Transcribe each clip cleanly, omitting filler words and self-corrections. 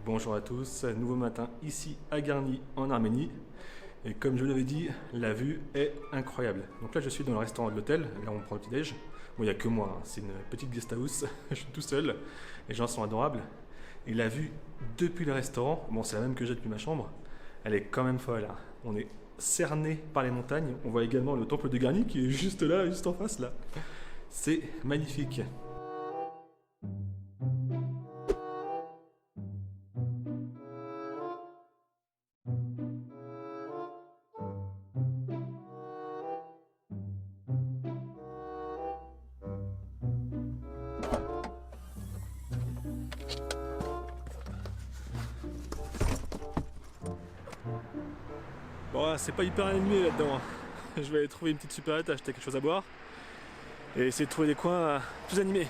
Bonjour à tous, nouveau matin ici à Garni en Arménie. Et comme je l'avais dit, la vue est incroyable. Donc là je suis dans le restaurant de l'hôtel, là on prend le petit déj. Bon, il n'y a que moi, hein. C'est une petite guest house, je suis tout seul, les gens sont adorables. Et la vue depuis le restaurant, bon c'est la même que j'ai depuis ma chambre, elle est quand même folle, hein. On est cerné par les montagnes, on voit également le temple de Garni qui est juste là, juste en face là. C'est magnifique. Bon, c'est pas hyper animé là-dedans, hein. Je vais aller trouver une petite supérette, acheter quelque chose à boire et essayer de trouver des coins plus animés.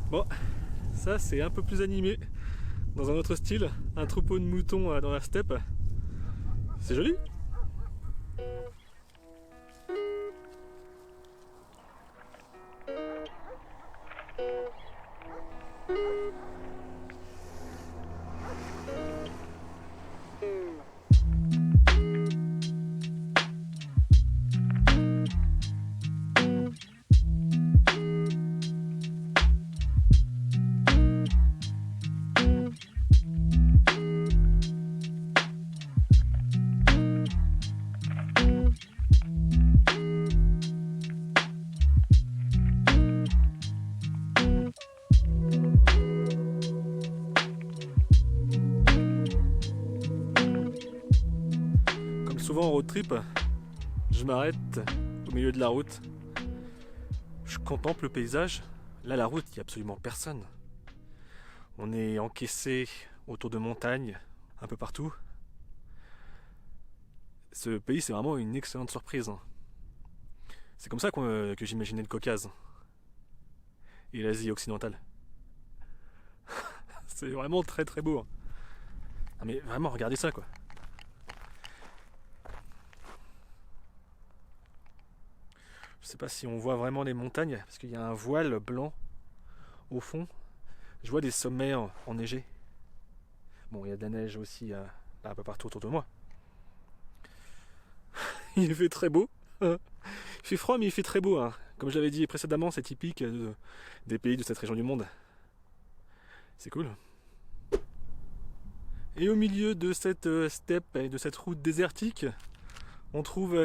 Bon, ça c'est un peu plus animé, dans un autre style, un troupeau de moutons dans la steppe. C'est joli. Comme souvent en road trip, je m'arrête au milieu de la route. Je contemple le paysage. Là, la route, il n'y a absolument personne. On est encaissé autour de montagnes, un peu partout. Ce pays, c'est vraiment une excellente surprise, hein. C'est comme ça que j'imaginais le Caucase et l'Asie occidentale. C'est vraiment très très beau, hein. Ah, mais vraiment, regardez ça, quoi. Je sais pas si on voit vraiment les montagnes, parce qu'il y a un voile blanc au fond. Je vois des sommets enneigés. Bon, il y a de la neige aussi un peu partout autour de moi. Il fait très beau. Il fait froid, mais il fait très beau, hein. Comme je l'avais dit précédemment, c'est typique des pays de cette région du monde. C'est cool. Et au milieu de cette steppe et de cette route désertique, on trouve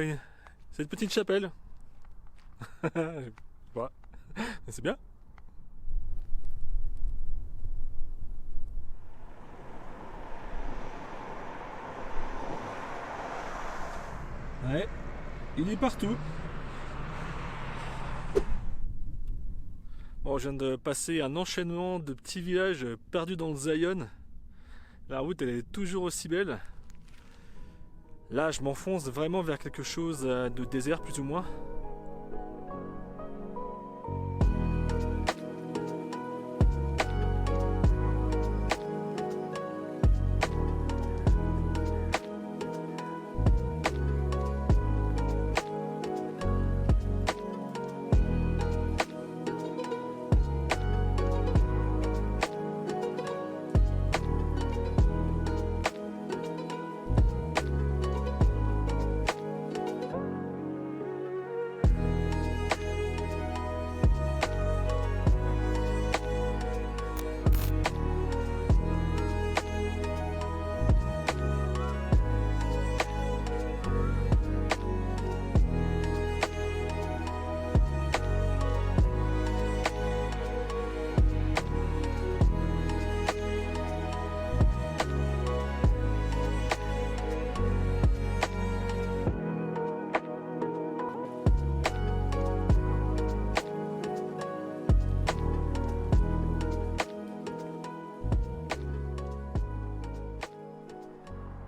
cette petite chapelle. Ouais, c'est bien. Ouais, il est partout. Bon, je viens de passer un enchaînement de petits villages perdus dans le Zion. La route, elle est toujours aussi belle. Là, je m'enfonce vraiment vers quelque chose de désert, plus ou moins.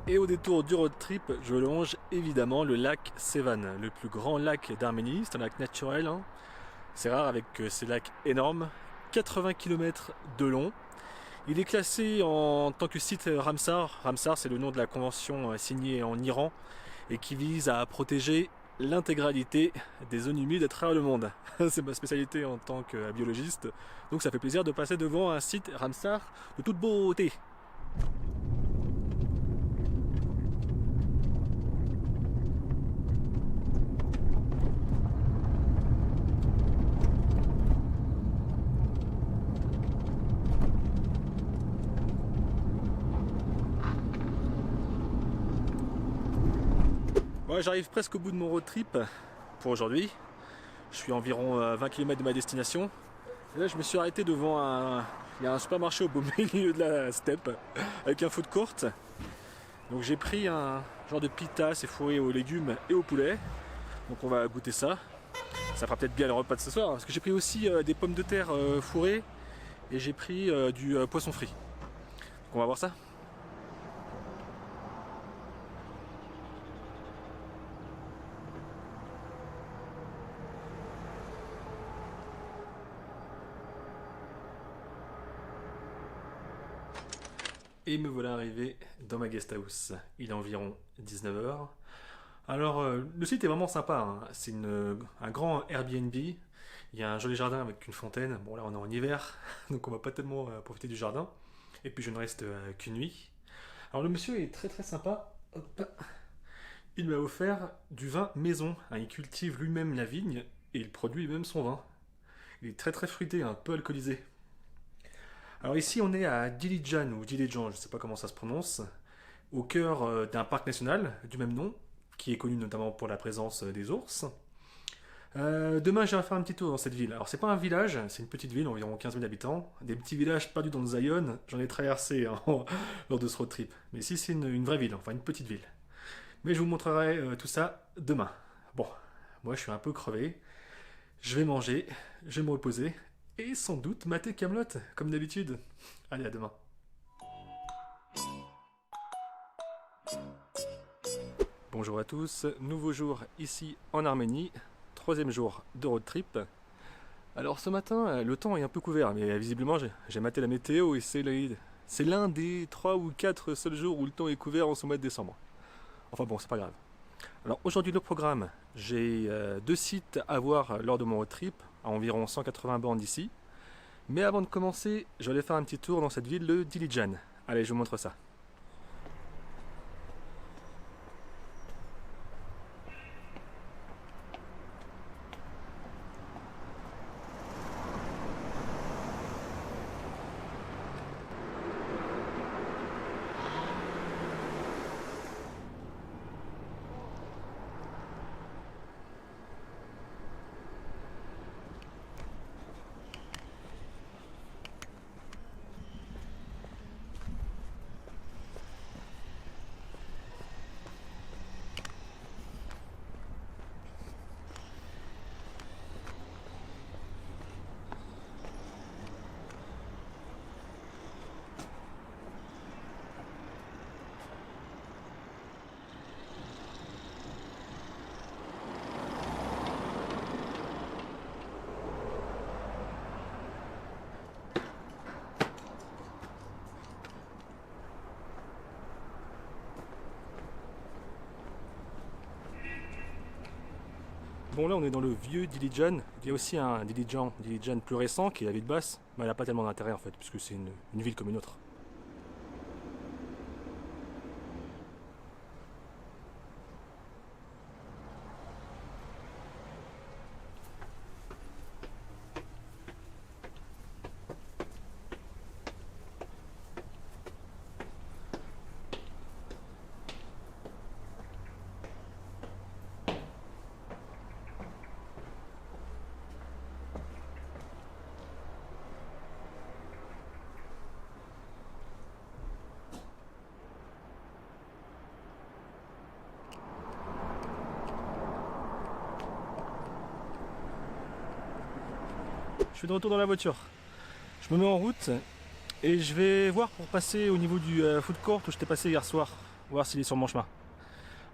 Et au détour du road trip, je longe évidemment le lac Sevan, le plus grand lac d'Arménie. C'est un lac naturel, hein. C'est rare avec ces lacs énormes, 80 km de long. Il est classé en tant que site Ramsar. Ramsar, c'est le nom de la convention signée en Iran et qui vise à protéger l'intégralité des zones humides à travers le monde. C'est ma spécialité en tant que biologiste, donc ça fait plaisir de passer devant un site Ramsar de toute beauté. Ouais, j'arrive presque au bout de mon road trip pour aujourd'hui. Je suis environ 20 km de ma destination. Et là, je me suis arrêté devant il y a un supermarché au beau milieu de la steppe avec un food court. Donc j'ai pris un genre de pita, c'est fourré aux légumes et au poulet. Donc on va goûter ça. Ça fera peut-être bien le repas de ce soir. Parce que j'ai pris aussi des pommes de terre fourrées et j'ai pris du poisson frit. Donc on va voir ça. Et me voilà arrivé dans ma guest house. Il est environ 19 h. Alors, le site est vraiment sympa, hein. C'est un grand Airbnb. Il y a un joli jardin avec une fontaine. Bon, là, on est en hiver, donc on va pas tellement profiter du jardin. Et puis, je ne reste qu'une nuit. Alors, le monsieur est très très sympa. Hop. Il m'a offert du vin maison. Hein, il cultive lui-même la vigne et il produit lui-même son vin. Il est très très fruité, un peu alcoolisé. Alors ici on est à Dilijan ou Dilijan, je ne sais pas comment ça se prononce, au cœur d'un parc national du même nom, qui est connu notamment pour la présence des ours. Demain j'irai faire un petit tour dans cette ville. Alors c'est pas un village, c'est une petite ville, environ 15 000 habitants. Des petits villages perdus dans le Zion, j'en ai traversé lors de ce road trip. Mais ici c'est une vraie ville, enfin une petite ville. Mais je vous montrerai tout ça demain. Bon, moi je suis un peu crevé, je vais manger, je vais me reposer. Et sans doute mater Camelot, comme d'habitude. Allez, à demain. Bonjour à tous, nouveau jour ici en Arménie, 3e jour de road trip. Alors ce matin, le temps est un peu couvert, mais visiblement j'ai maté la météo et c'est l'un des 3 ou 4 seuls jours où le temps est couvert en ce mois de décembre. Enfin bon, c'est pas grave. Alors aujourd'hui le programme, j'ai 2 sites à voir lors de mon road trip, à environ 180 bornes d'ici. Mais avant de commencer, je vais aller faire un petit tour dans cette ville de Dilijan. Allez, je vous montre ça. Bon là on est dans le vieux Dilijan, il y a aussi un Dilijan plus récent qui est la ville basse, mais elle n'a pas tellement d'intérêt en fait, puisque c'est une ville comme une autre. Je suis de retour dans la voiture. Je me mets en route et je vais voir pour passer au niveau du food court où je t'ai passé hier soir. Voir s'il est sur mon chemin.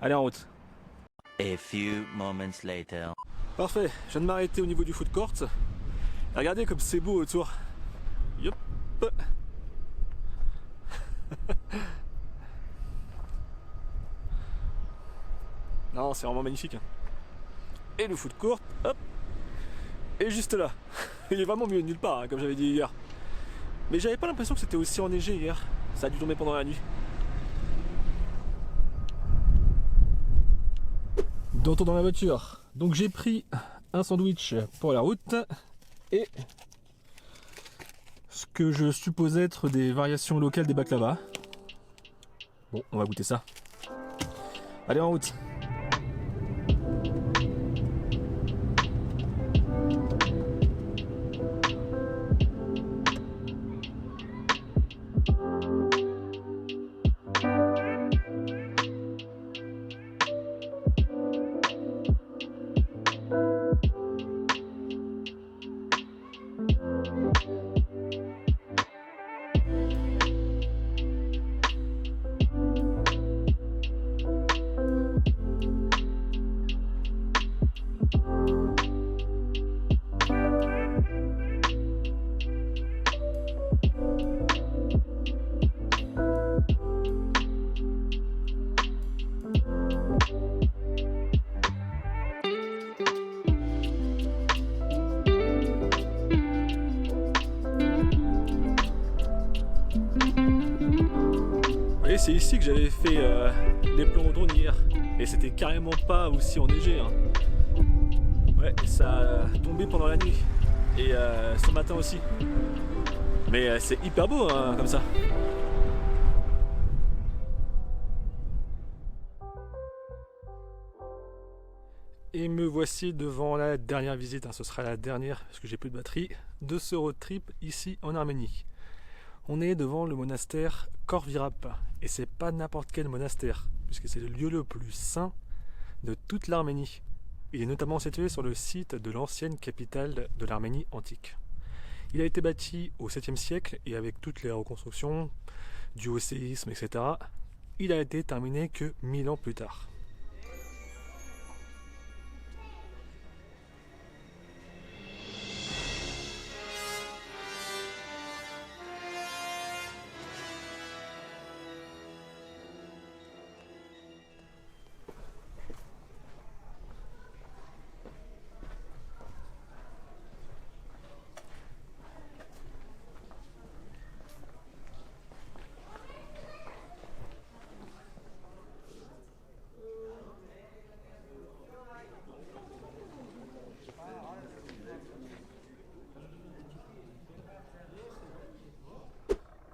Allez, en route. A few moments later. Parfait, je viens de m'arrêter au niveau du food court. Et regardez comme c'est beau autour. Yop. Non, c'est vraiment magnifique. et le foot court, hop, et juste là. Il est vraiment mieux de nulle part, hein, comme j'avais dit hier. Mais j'avais pas l'impression que c'était aussi enneigé hier. Ça a dû tomber pendant la nuit. De retour dans la voiture. Donc j'ai pris un sandwich pour la route et ce que je suppose être des variations locales des baklava. Bon, on va goûter ça. Allez, en route. Et c'est ici que j'avais fait les plans au drone hier. Et c'était carrément pas aussi enneigé. Hein. Ouais, ça a tombé pendant la nuit. Et ce matin aussi. Mais c'est hyper beau hein, comme ça. Et me voici devant la dernière visite, hein. Ce sera la dernière, parce que j'ai plus de batterie, de ce road trip ici en Arménie. On est devant le monastère Khor Virap, et c'est pas n'importe quel monastère, puisque c'est le lieu le plus saint de toute l'Arménie. Il est notamment situé sur le site de l'ancienne capitale de l'Arménie antique. Il a été bâti au 7e siècle, et avec toutes les reconstructions, dues au séisme, etc., il a été terminé que 1000 ans plus tard.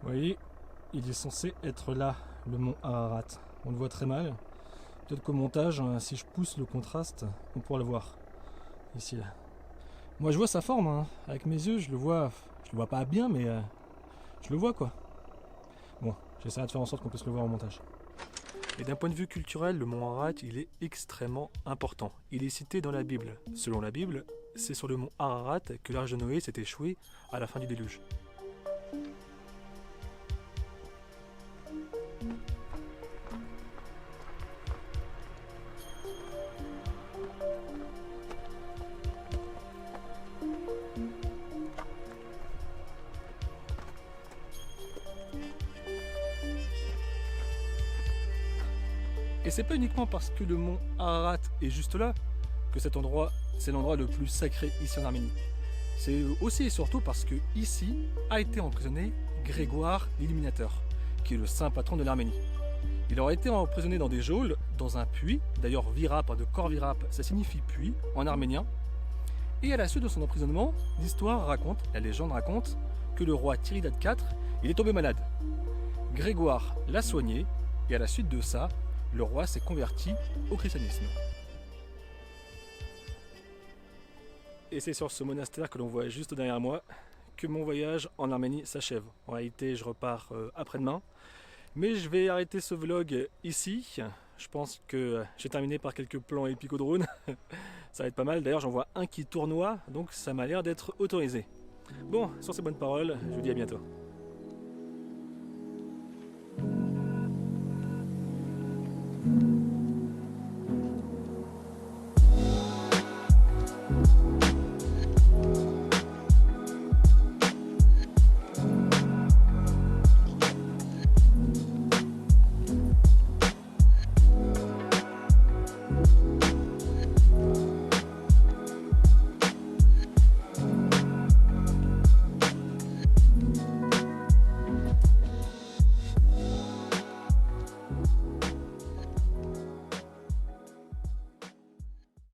Vous voyez, il est censé être là, le mont Ararat. On le voit très mal. Peut-être qu'au montage, si je pousse le contraste, on pourra le voir. Ici, là. Moi, je vois sa forme. Hein. Avec mes yeux, je le vois pas bien, mais je le vois, quoi. Bon, j'essaierai de faire en sorte qu'on puisse le voir au montage. Et d'un point de vue culturel, le mont Ararat, il est extrêmement important. Il est cité dans la Bible. Selon la Bible, c'est sur le mont Ararat que l'arche de Noé s'est échouée à la fin du déluge. Et c'est pas uniquement parce que le mont Ararat est juste là que cet endroit, c'est l'endroit le plus sacré ici en Arménie. C'est aussi et surtout parce que ici a été emprisonné Grégoire l'Illuminateur, qui est le saint patron de l'Arménie. Il aurait été emprisonné dans des geôles, dans un puits, d'ailleurs Virap de Khor Virap, ça signifie puits en arménien. Et à la suite de son emprisonnement, l'histoire raconte, la légende raconte, que le roi Tiridate IV, il est tombé malade. Grégoire l'a soigné, et à la suite de ça, le roi s'est converti au christianisme. Et c'est sur ce monastère que l'on voit juste derrière moi que mon voyage en Arménie s'achève. En réalité, je repars après-demain. Mais je vais arrêter ce vlog ici. Je pense que j'ai terminé par quelques plans épiques au drone. Ça va être pas mal. D'ailleurs, j'en vois un qui tournoie, donc ça m'a l'air d'être autorisé. Bon, sur ces bonnes paroles, je vous dis à bientôt.